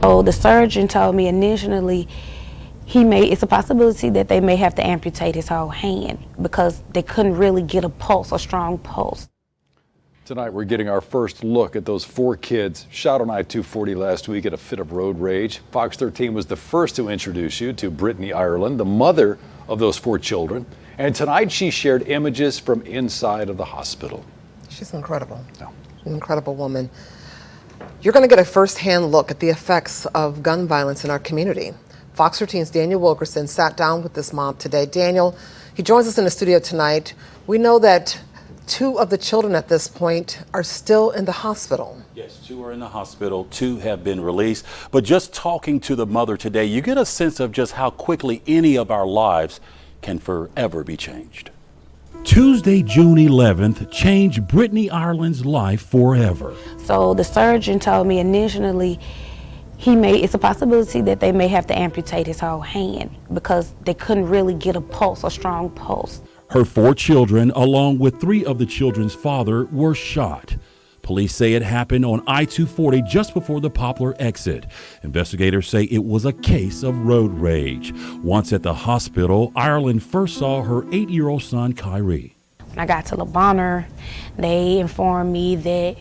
So the surgeon told me initially it's a possibility that they may have to amputate his whole hand because they couldn't really get a strong pulse. Tonight we're getting our first look at those 4 kids shot on I-240 last week in a fit of road rage. Fox 13 was the first to introduce you to Brittany Ireland, the mother of those 4 children. And tonight she shared images from inside of the hospital. She's incredible. Yeah. An incredible woman. You're going to get a first-hand look at the effects of gun violence in our community. Fox 13's Daniel Wilkerson sat down with this mom today. Daniel, he joins us in the studio tonight. We know that 2 of the children at this point are still in the hospital. Yes, 2 are in the hospital, 2 have been released. But just talking to the mother today, you get a sense of just how quickly any of our lives can forever be changed. Tuesday, June 11th, changed Brittany Ireland's life forever. So the surgeon told me initially it's a possibility that they may have to amputate his whole hand because they couldn't really get a strong pulse. Her 4 children, along with 3 of the children's father, were shot. Police say it happened on I-240 just before the Poplar exit. Investigators say it was a case of road rage. Once at the hospital, Ireland first saw her 8-year-old son, Kyrie. When I got to Le Bonheur, they informed me that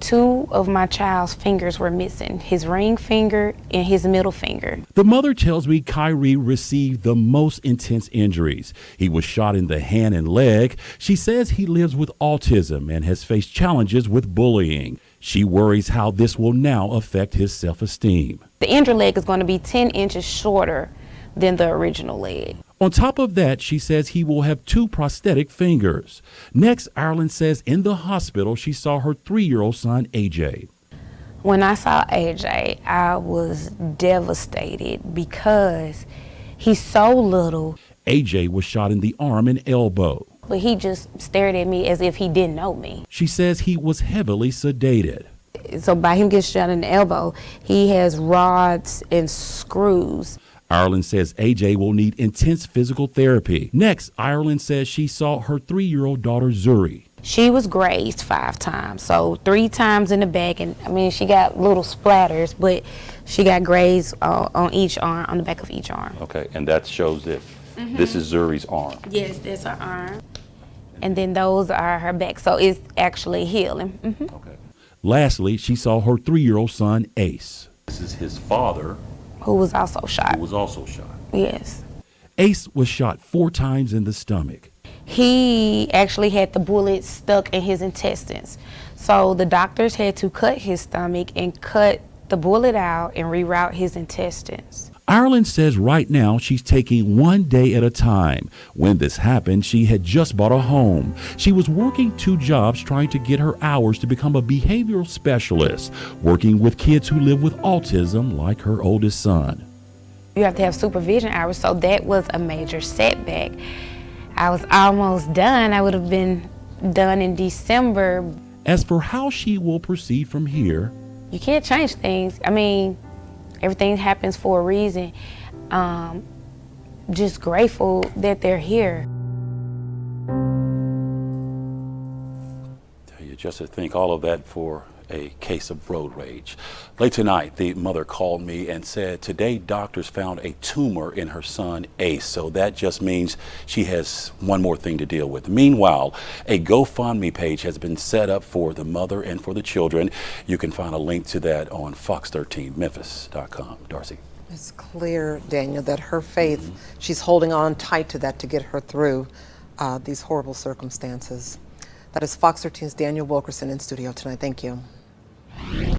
2 of my child's fingers were missing, his ring finger and his middle finger. The mother tells me Kyrie received the most intense injuries. He was shot in the hand and leg. She says he lives with autism and has faced challenges with bullying. She worries how this will now affect his self-esteem. The injured leg is going to be 10 inches shorter than the original leg. On top of that, she says he will have 2 prosthetic fingers. Next, Ireland says in the hospital she saw her 3-year-old son, AJ. When I saw AJ, I was devastated because he's so little. AJ was shot in the arm and elbow. But he just stared at me as if he didn't know me. She says he was heavily sedated. So by him getting shot in the elbow, he has rods and screws. Ireland says AJ will need intense physical therapy. Next, Ireland says she saw her 3-year-old daughter, Zuri. She was grazed 5 times, so 3 times in the back, and I mean, she got little splatters, but she got grazed on each arm, on the back of each arm. Okay, and that shows that this is Zuri's arm. Yes, that's her arm. And then those are her back, so it's actually healing. Okay. Lastly, she saw her 3-year-old son, Ace. This is his father, who was also shot. who was also shot. Yes. Ace was shot 4 times in the stomach. He actually had the bullet stuck in his intestines. So the doctors had to cut his stomach and cut the bullet out and reroute his intestines. Ireland says right now she's taking 1 day at a time. When this happened, she had just bought a home. She was working 2 jobs trying to get her hours to become a behavioral specialist, working with kids who live with autism like her oldest son. You have to have supervision hours, so that was a major setback. I was almost done. I would have been done in December. As for how she will proceed from here, you can't change things. I mean, everything happens for a reason. Just grateful that they're here. You just to think all of that for a case of road rage. Late tonight, the mother called me and said today doctors found a tumor in her son, Ace. So that just means she has one more thing to deal with. Meanwhile, a GoFundMe page has been set up for the mother and for the children. You can find a link to that on FOX13 Memphis.com. Darcy. It's clear, Daniel, that her faith, she's holding on tight to that to get her through these horrible circumstances. That is Fox 13's Daniel Wilkerson in studio tonight. Thank you.